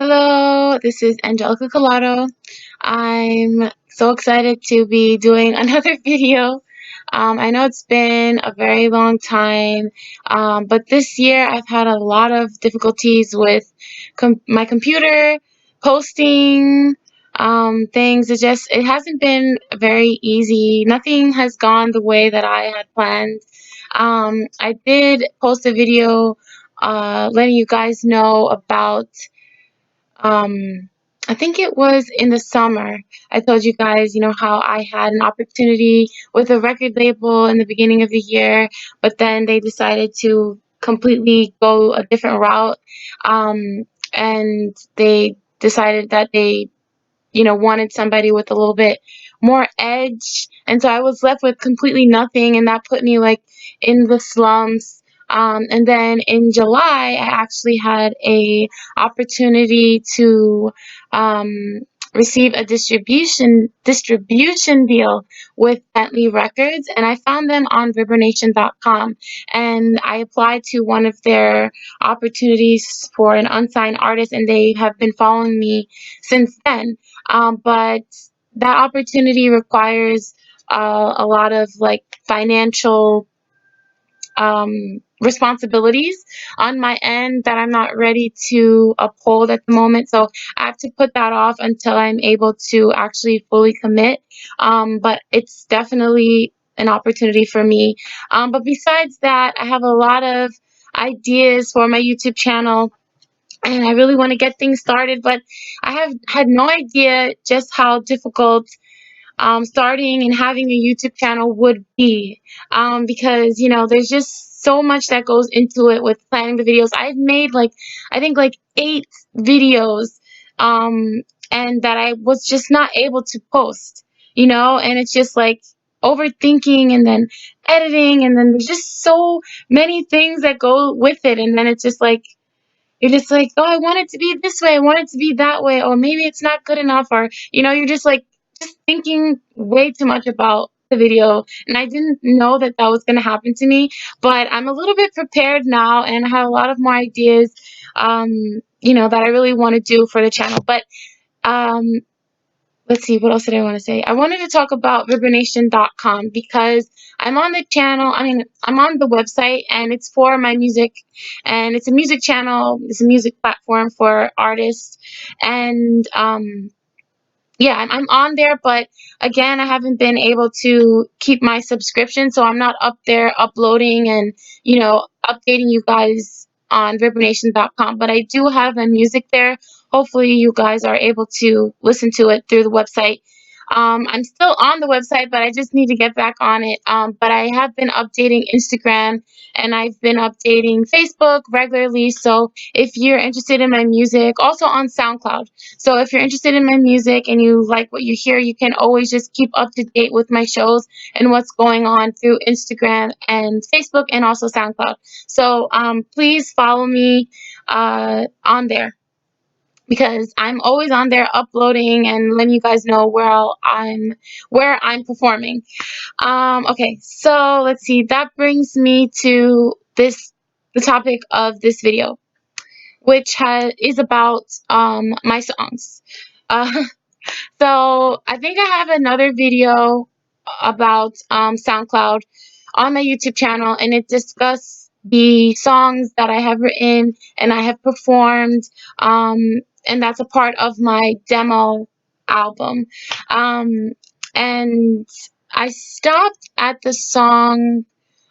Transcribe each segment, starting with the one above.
Hello, this is Angelica Collado. I'm so excited to be doing another video. I know it's been a very long time, but this year I've had a lot of difficulties with my computer, posting things. It hasn't been very easy. Nothing has gone the way that I had planned. I did post a video letting you guys know about um, I think it was in the summer. I told you guys, how I had an opportunity with a record label in the beginning of the year, but then they decided to completely go a different route. And they decided that they wanted somebody with a little bit more edge. And so I was left with completely nothing, and that put me like in the slums. And then in July, I actually had a opportunity to receive a distribution deal with Bentley Records, and I found them on Vibranation.com, and I applied to one of their opportunities for an unsigned artist, and they have been following me since then. But that opportunity requires a lot of like financial responsibilities on my end that I'm not ready to uphold at the moment. So I have to put that off until I'm able to actually fully commit. But it's definitely an opportunity for me. But besides that, I have a lot of ideas for my YouTube channel, and I really want to get things started, but I have had no idea just how difficult starting and having a YouTube channel would be, because there's just so much that goes into it with planning the videos. I've made like I think like 8 videos, um, and that I was just not able to post, and it's just like overthinking and then editing, and then there's just so many things that go with it, and then it's just like you're just like, oh, I want it to be this way, I want it to be that way, or maybe it's not good enough, or you're just like just thinking way too much about the video. And I didn't know that that was going to happen to me, but I'm a little bit prepared now, and I have a lot of more ideas, that I really want to do for the channel. But um, let's see, what else did I want to say? I wanted to talk about Vibranation.com because I'm on the channel. I mean, I'm on the website, and it's for my music, and it's a music channel. It's a music platform for artists, and yeah, I'm on there, but again, I haven't been able to keep my subscription, so I'm not up there uploading and updating you guys on Vibranation.com. But I do have my music there. Hopefully, you guys are able to listen to it through the website. I'm still on the website, but I just need to get back on it. But I have been updating Instagram, and I've been updating Facebook regularly. So if you're interested in my music, also on SoundCloud. So if you're interested in my music and you like what you hear, you can always just keep up to date with my shows and what's going on through Instagram and Facebook and also SoundCloud. So please follow me on there, because I'm always on there uploading and letting you guys know where I'm performing. Okay, so let's see. That brings me to the topic of this video, which is about my songs. Uh, so I think I have another video about SoundCloud on my YouTube channel, and it discusses the songs that I have written and I have performed, and that's a part of my demo album. Um, and I stopped at the song,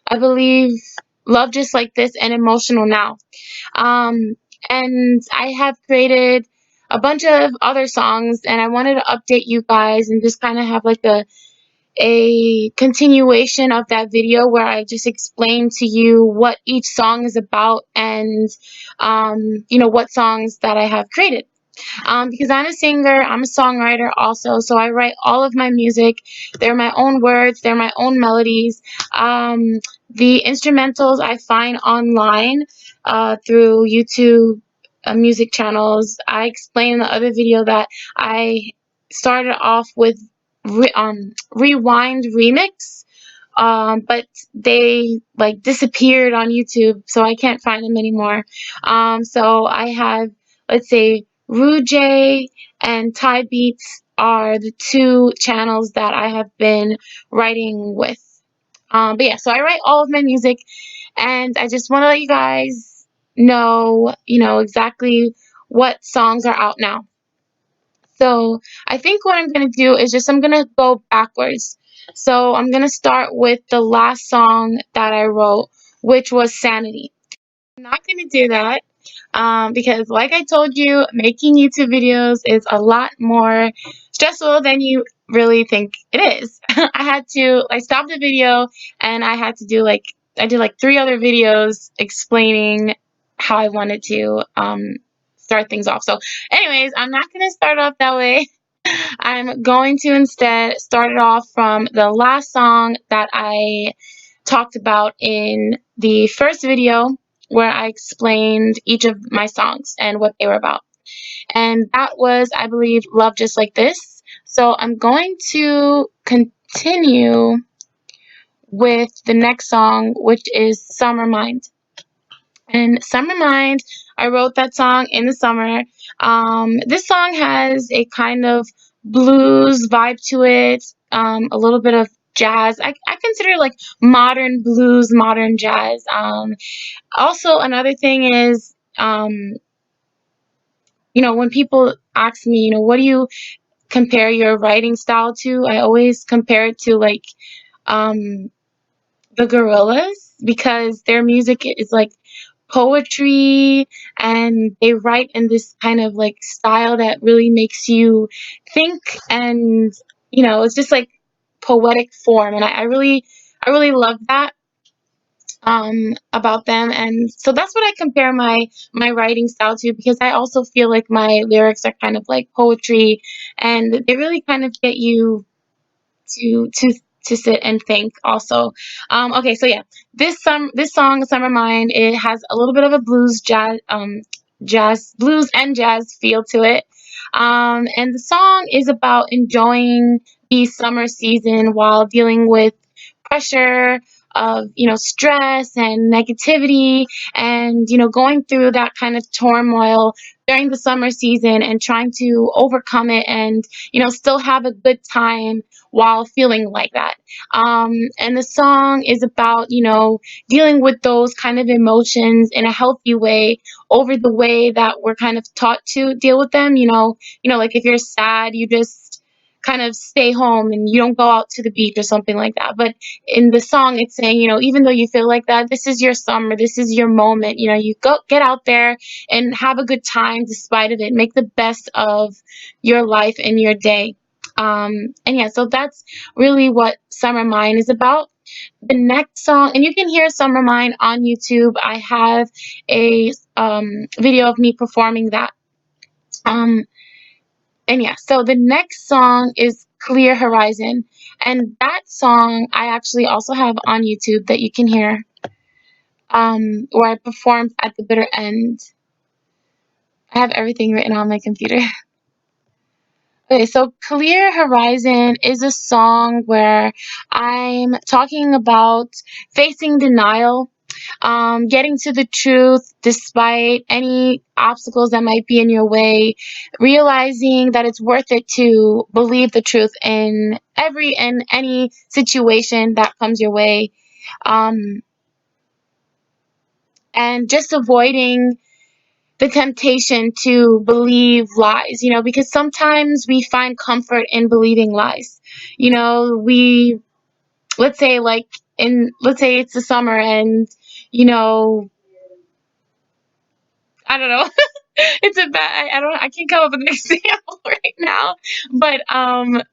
I believe, Love Just Like This and Emotional Now. Um, and I have created a bunch of other songs, and I wanted to update you guys and just kind of have like a continuation of that video where I just explain to you what each song is about, and what songs that I have created. Because I'm a singer, I'm a songwriter also, so I write all of my music. They're my own words, they're my own melodies. The instrumentals I find online through YouTube music channels. I explained in the other video that I started off with Rewind Remix, but they like disappeared on YouTube, so I can't find them anymore. So I have, let's say, Rouge and Thai Beats are the two channels that I have been writing with. But yeah, so I write all of my music, and I just want to let you guys know, exactly what songs are out now. So I think what I'm going to do is I'm going to go backwards. So I'm going to start with the last song that I wrote, which was Sanity. I'm not going to do that because, like I told you, making YouTube videos is a lot more stressful than you really think it is. I had to stop the video, and I had to do I did like three other videos explaining how I wanted to start things off. So, anyways, I'm not going to start off that way. I'm going to instead start it off from the last song that I talked about in the first video, where I explained each of my songs and what they were about. And that was, I believe, Love Just Like This. So I'm going to continue with the next song, which is Summer Mind. And Summer Mind, I wrote that song in the summer. This song has a kind of blues vibe to it, a little bit of jazz. I consider it like modern blues, modern jazz. Also, another thing is, when people ask me, what do you compare your writing style to? I always compare it to um, the Gorillas, because their music is like poetry, and they write in this kind of like style that really makes you think, and it's just like poetic form, and I really love that about them. And so that's what I compare my writing style to, because I also feel like my lyrics are kind of like poetry, and they really kind of get you to sit and think also. Okay, so yeah, this song Summer Mind, it has a little bit of a blues and jazz feel to it. And the song is about enjoying the summer season while dealing with pressure of stress and negativity, and going through that kind of turmoil during the summer season, and trying to overcome it, and still have a good time while feeling like that. And the song is about, dealing with those kind of emotions in a healthy way, over the way that we're kind of taught to deal with them. Like if you're sad, you just kind of stay home and you don't go out to the beach or something like that. But in the song, it's saying, even though you feel like that, this is your summer, this is your moment. You get out there and have a good time despite of it. Make the best of your life and your day. And yeah, so that's really what Summer Mine is about. The next song, and you can hear Summer Mine on YouTube. I have a video of me performing that. Um, and yeah, so the next song is Clear Horizon. And that song I actually also have on YouTube that you can hear, where I performed at the bitter end. I have everything written on my computer. Okay, so Clear Horizon is a song where I'm talking about facing denial, getting to the truth despite any obstacles that might be in your way, realizing that it's worth it to believe the truth in every and any situation that comes your way, um, and just avoiding the temptation to believe lies, because sometimes we find comfort in believing lies. We, let's say it's the summer, and, you know, I don't know. It's a bad, I can't come up with an example right now, but, sometimes,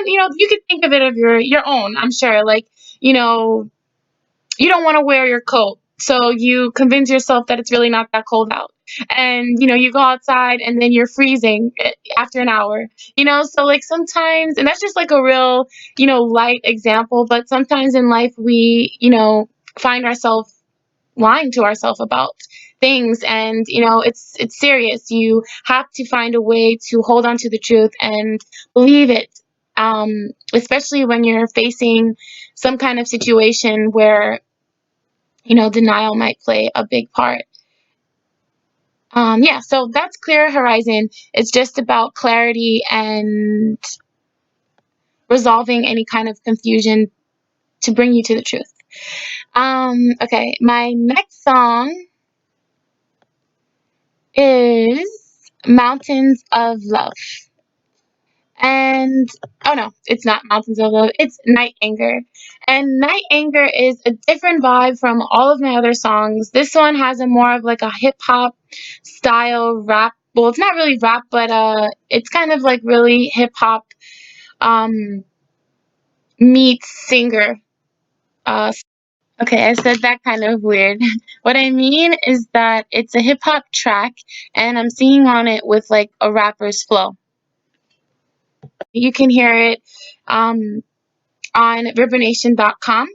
you could think of it of your own, I'm sure, you know, you don't want to wear your coat. So you convince yourself that it's really not that cold out. And, you go outside and then you're freezing after an hour. So sometimes, and that's just like a real, light example, but sometimes in life we, find ourselves lying to ourselves about things, and it's serious. You have to find a way to hold on to the truth and believe it, especially when you're facing some kind of situation where denial might play a big part. Yeah, so that's Clear Horizon. It's just about clarity and resolving any kind of confusion to bring you to the truth. Okay, my next song is Mountains of Love. And oh no, it's not Mountains of Love, it's Night Anger. And Night Anger is a different vibe from all of my other songs. This one has a more of like a hip hop style rap. Well, it's not really rap, but it's kind of like really hip hop um meets singer. Okay, I said that kind of weird. What I mean is that it's a hip hop track and I'm singing on it with like a rapper's flow. You can hear it um on ribernation.com.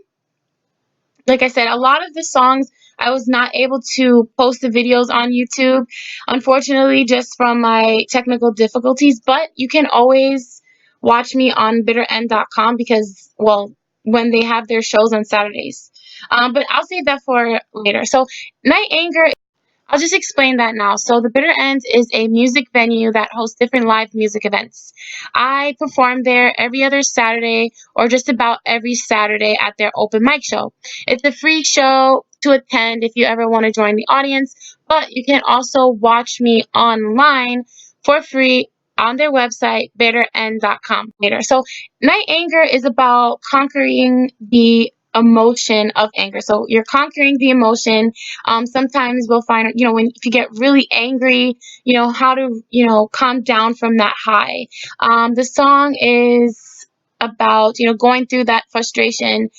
Like I said, a lot of the songs I was not able to post the videos on YouTube, unfortunately, just from my technical difficulties. But you can always watch me on bitterend.com because, well, when they have their shows on Saturdays. But I'll save that for later. So, Night Anger. I'll just explain that now. So, the Bitter End is a music venue that hosts different live music events. I perform there every other Saturday or just about every Saturday at their open mic show. It's a free show to attend if you ever want to join the audience, but you can also watch me online for free on their website, bitterend.com later. So, Night Anger is about conquering the emotion of anger. So, you're conquering the emotion. Sometimes we'll find, when if you get really angry, how to, calm down from that high. The song is about, going through that frustration.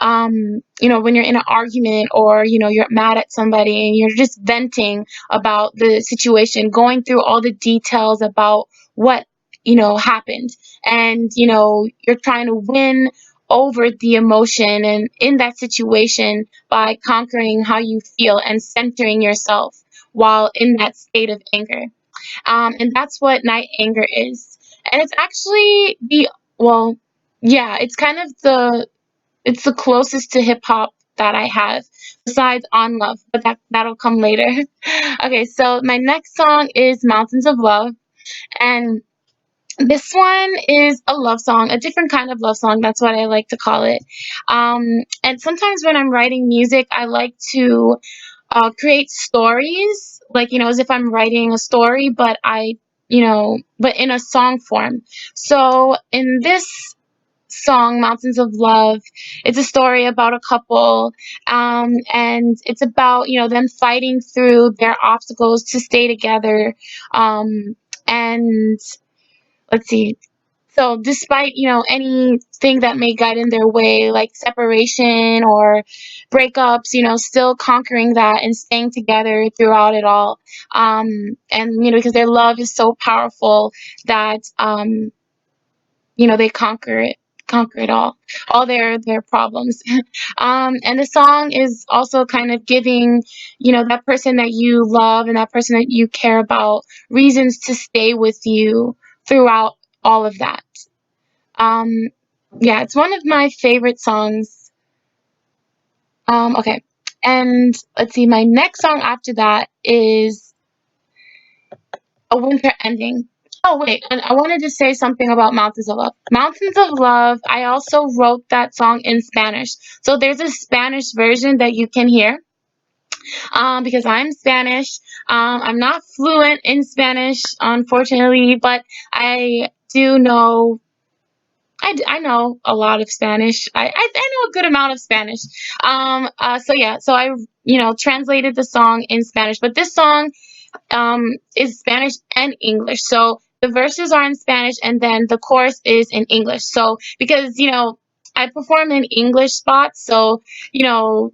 When you're in an argument or, you're mad at somebody and you're just venting about the situation, going through all the details about what, happened. And, you're trying to win over the emotion and in that situation by conquering how you feel and centering yourself while in that state of anger. And that's what Night Anger is. And it's actually well, yeah, it's kind of it's the closest to hip hop that I have besides On Love, but that'll come later. Okay, so my next song is Mountains of Love. And this one is a love song, a different kind of love song. That's what I like to call it. And sometimes when I'm writing music, I like to create stories, like, as if I'm writing a story, but but in a song form. So in this song, Mountains of Love, it's a story about a couple, and it's about, them fighting through their obstacles to stay together. And let's see. So despite, anything that may get in their way, like separation or breakups, still conquering that and staying together throughout it all. And, because their love is so powerful that, they conquer it all their problems. And the song is also kind of giving, that person that you love and that person that you care about reasons to stay with you throughout all of that. Um, yeah, it's one of my favorite songs. Okay. And let's see, my next song after that is A Winter Ending. Oh, wait, and I wanted to say something about Mountains of Love. Mountains of Love, I also wrote that song in Spanish. So there's a Spanish version that you can hear, because I'm Spanish. I'm not fluent in Spanish, unfortunately, but I do know I know a lot of Spanish. I know a good amount of Spanish. So yeah, so I translated the song in Spanish, but this song is Spanish and English. So the verses are in Spanish and then the chorus is in English. So because I perform in English spots, so you know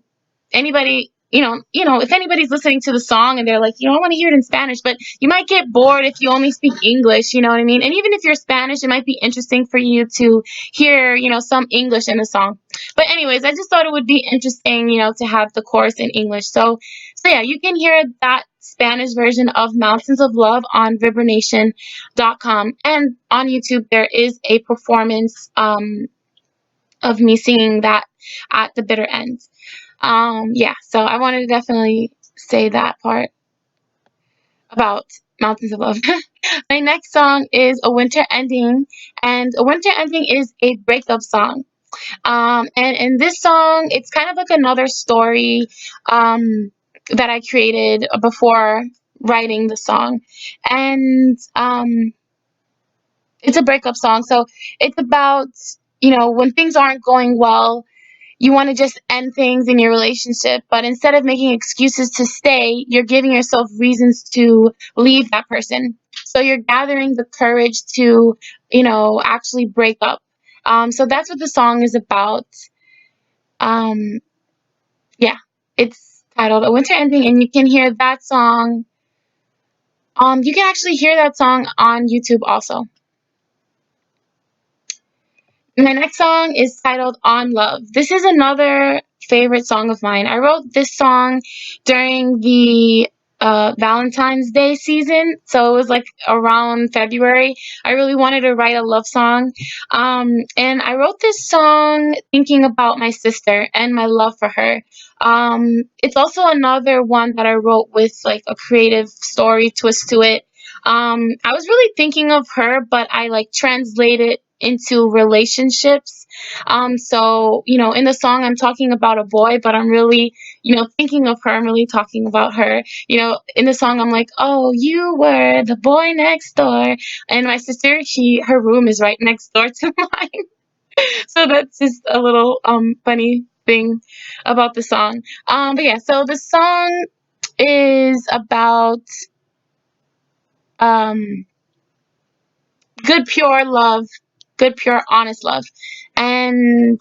anybody if anybody's listening to the song and they're like, I want to hear it in Spanish, but you might get bored if you only speak English, you know what I mean? And even if you're Spanish, it might be interesting for you to hear, some English in the song. But anyways, I just thought it would be interesting, to have the chorus in English. So yeah, you can hear that Spanish version of Mountains of Love on ribernation.com, and on YouTube there is a performance of me singing that at the bitter end. Yeah, so I wanted to definitely say that part. about mountains of love. My next song is A Winter Ending, and A Winter Ending is a breakup song. And in this song, it's kind of like another story that I created before writing the song. And it's a breakup song. So it's about, when things aren't going well, you want to just end things in your relationship, but instead of making excuses to stay, you're giving yourself reasons to leave that person. So you're gathering the courage to, actually break up. So that's what the song is about. Um, yeah, it's titled A Winter Ending, and you can hear that song. You can actually hear that song on YouTube also. My next song is titled On Love. This is another favorite song of mine. I wrote this song during the Valentine's Day season, so it was like around February. I really wanted to write a love song. And I wrote this song thinking about my sister and my love for her. It's also another one that I wrote with like a creative story twist to it. I was really thinking of her, but I like translated into relationships. So, in the song, I'm talking about a boy, but I'm really, thinking of her. I'm really talking about her. In the song, I'm like, oh, you were the boy next door. And my sister, her room is right next door to mine. So that's just a little funny thing about the song. But yeah, so the song is about um good pure love, good pure honest love. And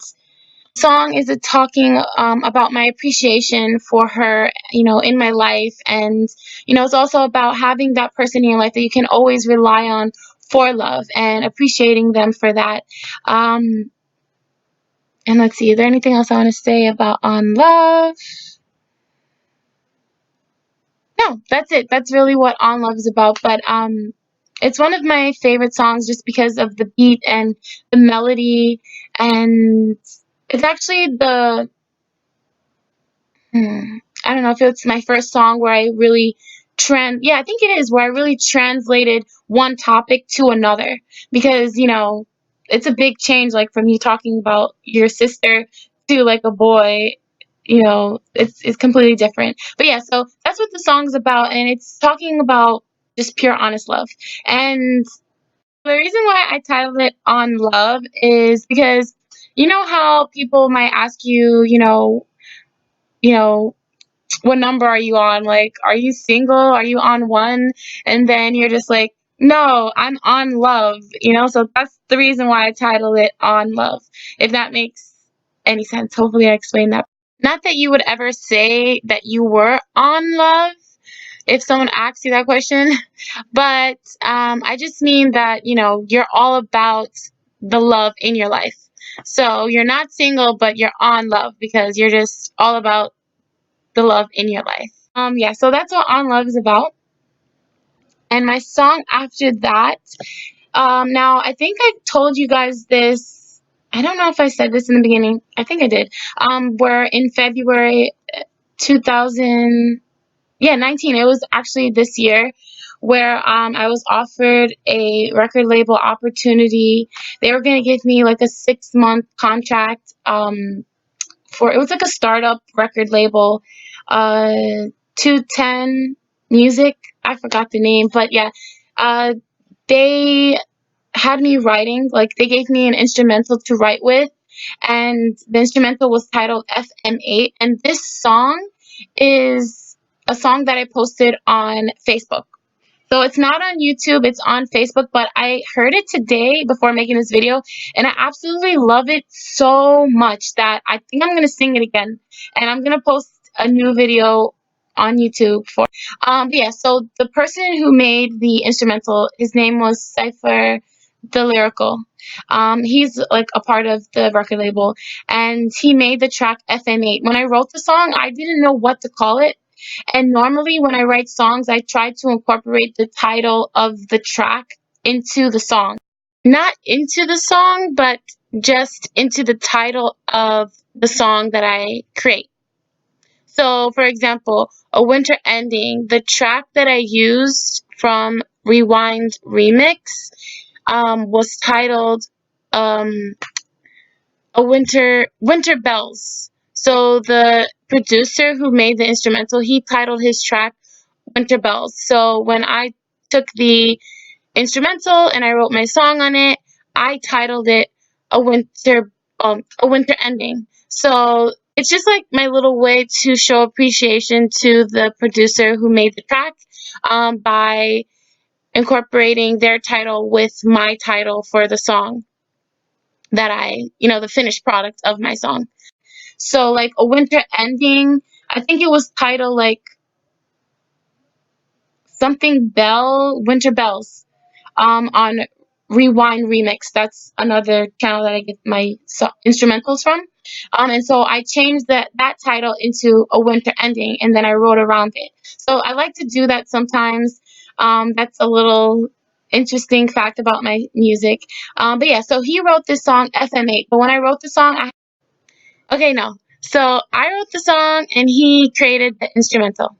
song is a talking about my appreciation for her, in my life. And it's also about having that person in your life that you can always rely on for love and appreciating them for that. And let's see, is there anything else I want to say about On Love? No, that's it. That's really what On Love is about. But it's one of my favorite songs just because of the beat and the melody, and it's actually I don't know if it's my first song where I really yeah, I think it is, where I really translated one topic to another, because it's a big change, like from you talking about your sister to like a boy. It's completely different. But yeah, so that's what the song's about, and it's talking about just pure honest love. And the reason why I titled it On Love is because you know how people might ask you, you know, what number are you on? Like, are you single? Are you on one? And then you're just like, no, I'm on love, So that's the reason why I titled it On Love. If that makes any sense. Hopefully I explained that. Not that you would ever say that you were on love if someone asks you that question, but I just mean that, you're all about the love in your life. So you're not single, but you're on love because you're just all about the love in your life. Yeah, so that's what On Love is about. And my song after that, now I think I told you guys this. I don't know if I said this in the beginning. I think I did. Where in February 2000, yeah, 19. It was actually this year where I was offered a record label opportunity. They were gonna give me like a 6-month contract. For it was like a startup record label, uh 210 Music. I forgot the name, but yeah, uh they had me writing, like they gave me an instrumental to write with, and the instrumental was titled FM8, and this song is a song that I posted on Facebook. So it's not on YouTube, it's on Facebook, but I heard it today before making this video, and I absolutely love it so much that I think I'm gonna sing it again, and I'm gonna post a new video on YouTube for. But yeah, so the person who made the instrumental, his name was Cypher the Lyrical. He's like a part of the record label, and he made the track FM8. When I wrote the song, I didn't know what to call it, and normally, when I write songs, I try to incorporate the title of the track into the song. Not into the song, but just into the title of the song that I create. So, for example, A Winter Ending, the track that I used from Rewind Remix was titled um, A Winter Bells. So the producer who made the instrumental, he titled his track Winter Bells. So when I took the instrumental and I wrote my song on it, I titled it A Winter Ending. So it's just like my little way to show appreciation to the producer who made the track, by incorporating their title with my title for the song that the finished product of my song. So like A Winter Ending, I think it was titled like something Bell, Winter Bells, on Rewind Remix. That's another channel that I get my instrumentals from. And so I changed that title into A Winter Ending, and then I wrote around it. So I like to do that sometimes. That's a little interesting fact about my music. But yeah, so he wrote this song FM8. But when I wrote the song, okay, no. So I wrote the song and he created the instrumental.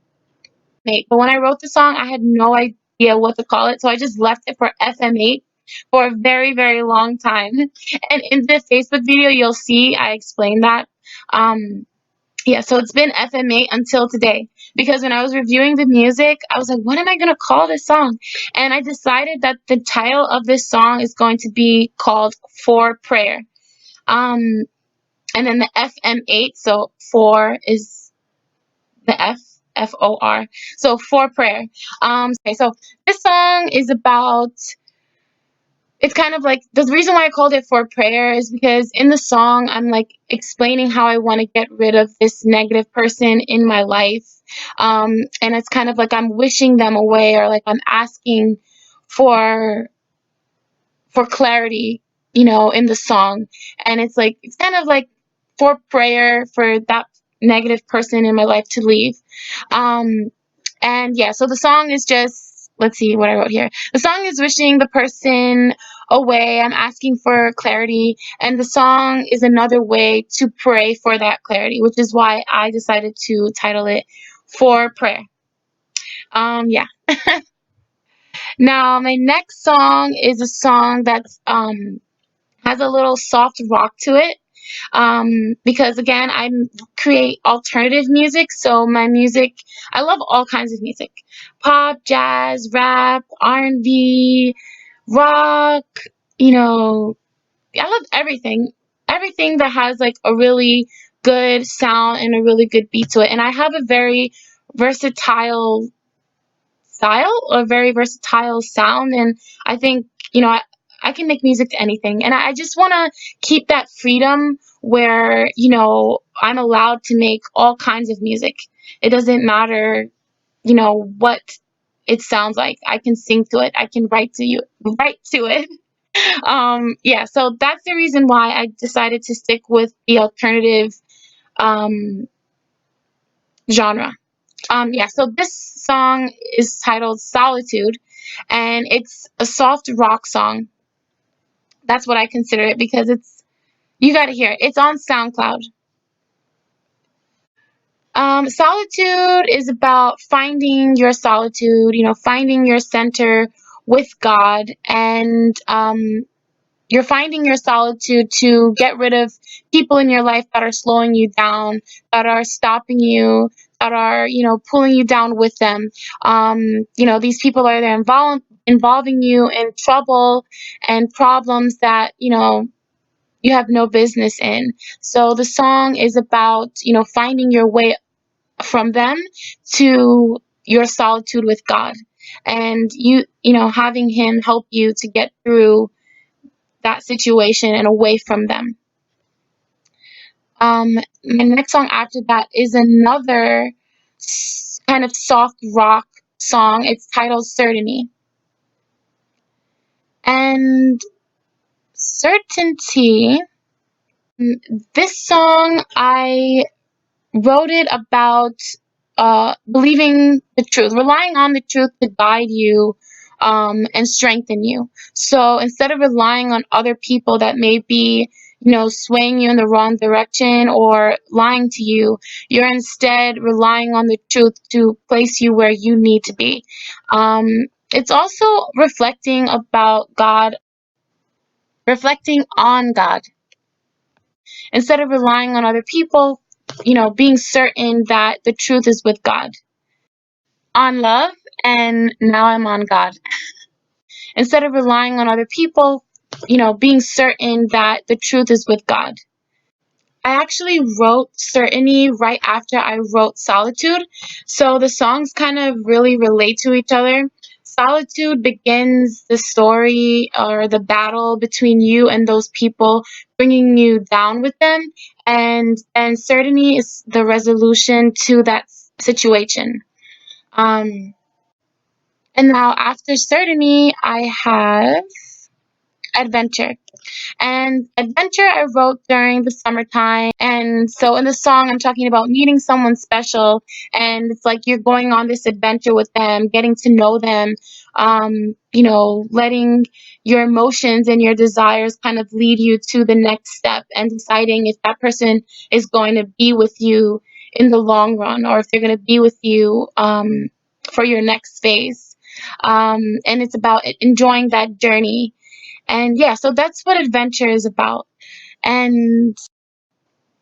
But when I wrote the song, I had no idea what to call it, so I just left it for FM8 for a very, very long time. And in the Facebook video, you'll see I explained that. Yeah, so it's been FM8 until today. Because when I was reviewing the music, I was like, what am I going to call this song? And I decided that the title of this song is going to be called For Prayer. Um, and then the FM8, so 4 is the FOR. So For Prayer. Okay, so this song is about, it's kind of like, the reason why I called it For Prayer is because in the song I'm like explaining how I want to get rid of this negative person in my life. And it's kind of like I'm wishing them away, or like I'm asking for clarity, in the song. And it's kind of like for prayer for that negative person in my life to leave. Um, and yeah, so the song is just, let's see what I wrote here. The song is wishing the person away. I'm asking for clarity. And the song is another way to pray for that clarity, which is why I decided to title it For Prayer. Yeah. Now, my next song is a song that's has a little soft rock to it, because again I create alternative music. So my music, I love all kinds of music: pop, jazz, rap, R&B, rock. you know I love everything that has like a really good sound and a really good beat to it. And I have a very versatile style, a very versatile sound. And I think, I can make music to anything. And I just want to keep that freedom where, I'm allowed to make all kinds of music. It doesn't matter, what it sounds like. I can sing to it. I can write to it. Yeah, so that's the reason why I decided to stick with the alternative um, genre. Yeah, so this song is titled Solitude, and it's a soft rock song. That's what I consider it, because you gotta hear it. It's on SoundCloud. Solitude is about finding your solitude, finding your center with God. And you're finding your solitude to get rid of people in your life that are slowing you down, that are stopping you, that are, pulling you down with them. These people are there involving you in trouble and problems that, you have no business in. So the song is about, finding your way from them to your solitude with God, and having Him help you to get through that situation and away from them. My next song after that is another kind of soft rock song. It's titled Certainty. And Certainty, this song, I wrote it about believing the truth, relying on the truth to guide you, and strengthen you. So instead of relying on other people that may be, swaying you in the wrong direction or lying to you. You're instead relying on the truth to place you where you need to be. Um, it's also reflecting on God. Instead of relying on other people, being certain that the truth is with God. On love, and now I'm on God. Instead of relying on other people, being certain that the truth is with God. I actually wrote Certainty right after I wrote Solitude. So the songs kind of really relate to each other. Solitude begins the story or the battle between you and those people, bringing you down with them. And Certainty is the resolution to that situation. Um, and now after Certainty, I have Adventure. And Adventure I wrote during the summertime. And so in the song, I'm talking about meeting someone special. And it's like you're going on this adventure with them, getting to know them, letting your emotions and your desires kind of lead you to the next step and deciding if that person is going to be with you in the long run or if they're going to be with you for your next phase. And it's about enjoying that journey, and yeah, so that's what Adventure is about. And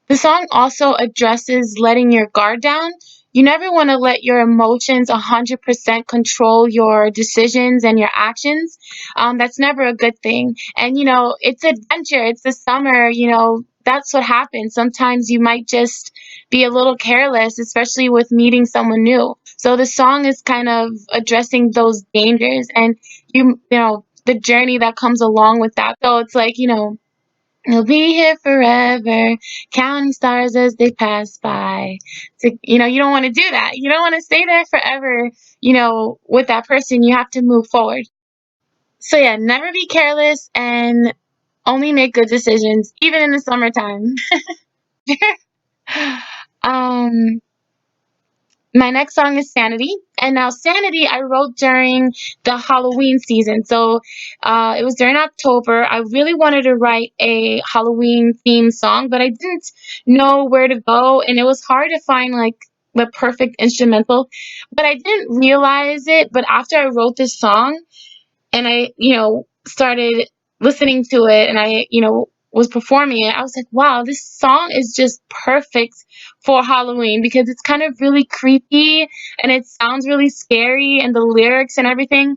the song also addresses letting your guard down. You never want to let your emotions 100% control your decisions and your actions. That's never a good thing. And, it's adventure, it's the summer, that's what happens. Sometimes you might just be a little careless, especially with meeting someone new. So the song is kind of addressing those dangers and the journey that comes along with that. So it's like, you'll be here forever, counting stars as they pass by. So, you don't want to do that. You don't want to stay there forever, with that person. You have to move forward. So, yeah, never be careless and only make good decisions, even in the summertime. um, My next song is Sanity. And now, Sanity, I wrote during the Halloween season. So it was during October. I really wanted to write a Halloween themed song, but I didn't know where to go. And it was hard to find like the perfect instrumental. But I didn't realize it. But after I wrote this song, and I, started listening to it and I, was performing it, I was like, wow, this song is just perfect for Halloween because it's kind of really creepy and it sounds really scary and the lyrics and everything.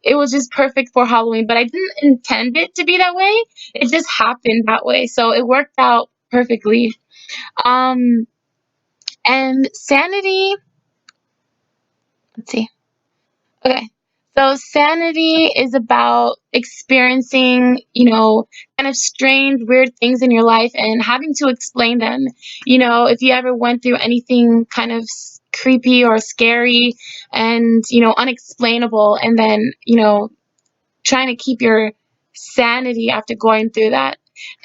It was just perfect for Halloween, but I didn't intend it to be that way. It just happened that way. So it worked out perfectly. Um, and Sanity, let's see. Okay. So sanity is about experiencing, kind of strange, weird things in your life and having to explain them. If you ever went through anything kind of creepy or scary and, unexplainable, and then, trying to keep your sanity after going through that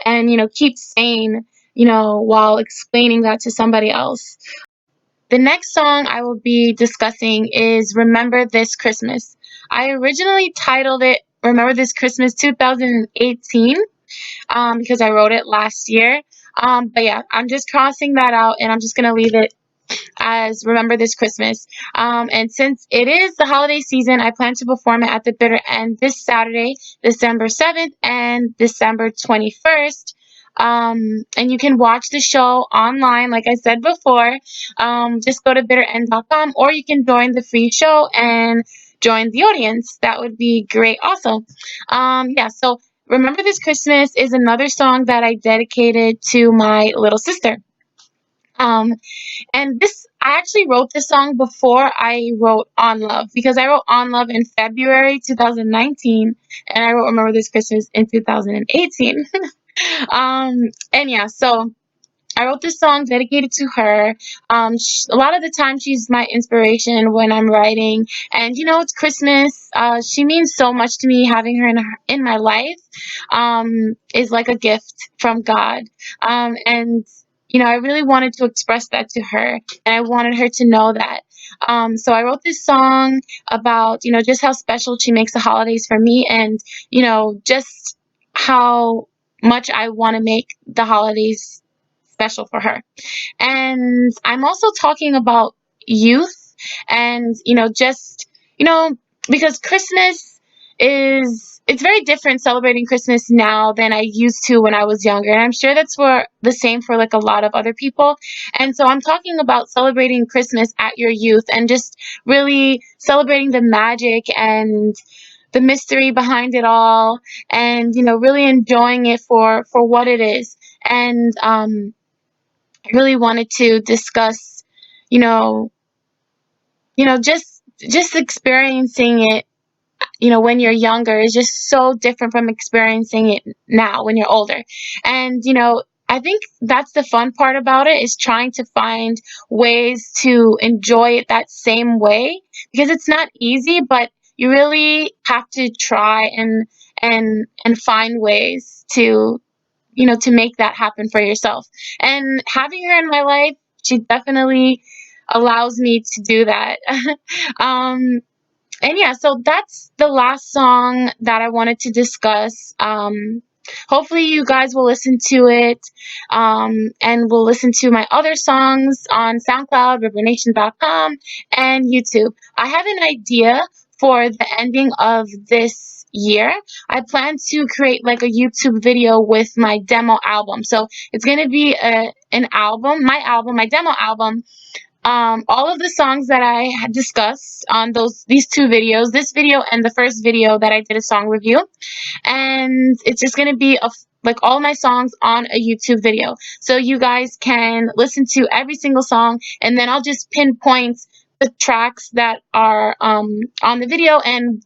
and, keep sane, while explaining that to somebody else. The next song I will be discussing is Remember This Christmas. I originally titled it Remember This Christmas 2018 because I wrote it last year. But yeah, I'm just crossing that out and I'm just going to leave it as Remember This Christmas. And since it is the holiday season, I plan to perform it at the Bitter End this Saturday, December 7th and December 21st. And you can watch the show online, like I said before. Just go to bitterend.com or you can join the free show and join the audience. That would be great also. Yeah, so Remember This Christmas is another song that I dedicated to my little sister. Um, and I actually wrote this song before I wrote On Love because I wrote On Love in February 2019 and I wrote Remember This Christmas in 2018. And yeah, so I wrote this song dedicated to her. A lot of the time, she's my inspiration when I'm writing. And it's Christmas. She means so much to me. Having her in my life is like a gift from God. And I really wanted to express that to her, and I wanted her to know that. So I wrote this song about just how special she makes the holidays for me, and just how much I want to make the holidays special for her. And I'm also talking about youth and, just, you know, because Christmas it's very different celebrating Christmas now than I used to when I was younger. And I'm sure that's for the same for like a lot of other people. And so I'm talking about celebrating Christmas at your youth and just really celebrating the magic and the mystery behind it all, and really enjoying it for what it is. And I really wanted to discuss, you know, just experiencing it, when you're younger is just so different from experiencing it now when you're older. And, I think that's the fun part about it, is trying to find ways to enjoy it that same way, because it's not easy, but you really have to try and find ways to make that happen for yourself. And having her in my life, she definitely allows me to do that. um, and yeah, so that's the last song that I wanted to discuss. Hopefully, you guys will listen to it, and will listen to my other songs on SoundCloud, RiverNation.com, and YouTube. I have an idea for the ending of this year. I plan to create like a YouTube video with my demo album. So it's going to be an album, my demo album, all of the songs that I had discussed on these two videos, this video and the first video that I did a song review. And it's just going to be like all my songs on a YouTube video. So you guys can listen to every single song, and then I'll just pinpoint the tracks that are on the video and,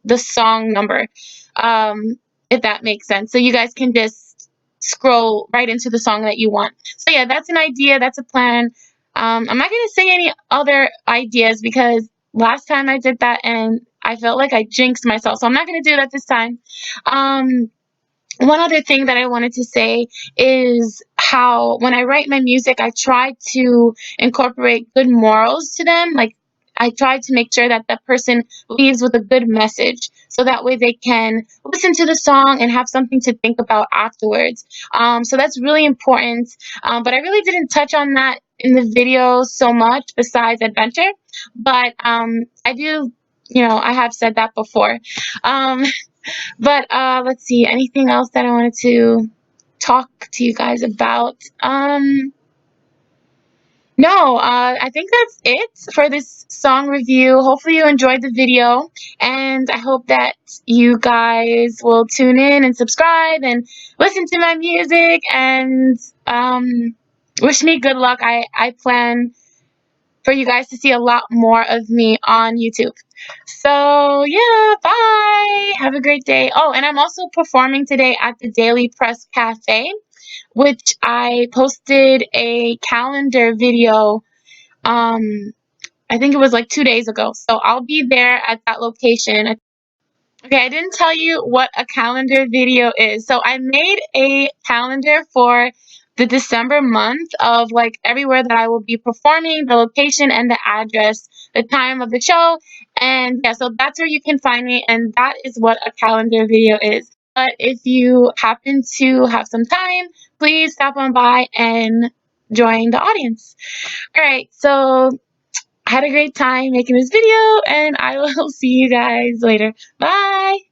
the song number, if that makes sense. So you guys can just scroll right into the song that you want. So yeah, that's an idea. That's a plan. I'm not going to say any other ideas because last time I did that and I felt like I jinxed myself. So I'm not going to do that this time. Um, One other thing that I wanted to say is how when I write my music, I try to incorporate good morals to them. Like, I try to make sure that that person leaves with a good message, so that way they can listen to the song and have something to think about afterwards. So that's really important. But I really didn't touch on that in the video so much besides adventure. But I do, I have said that before. Um, but let's see, anything else that I wanted to talk to you guys about? No, I think that's it for this song review. Hopefully you enjoyed the video, and I hope that you guys will tune in and subscribe and listen to my music and wish me good luck. I plan for you guys to see a lot more of me on YouTube. So, yeah, bye. Have a great day. Oh, and I'm also performing today at the Daily Press Cafe, which I posted a calendar video. I think it was like 2 days ago. So I'll be there at that location. Okay, I didn't tell you what a calendar video is. So I made a calendar for the December month of like everywhere that I will be performing, the location and the address, the time of the show. And yeah, so that's where you can find me. And that is what a calendar video is. But if you happen to have some time, please stop on by and join the audience. All right, so I had a great time making this video, and I will see you guys later. Bye!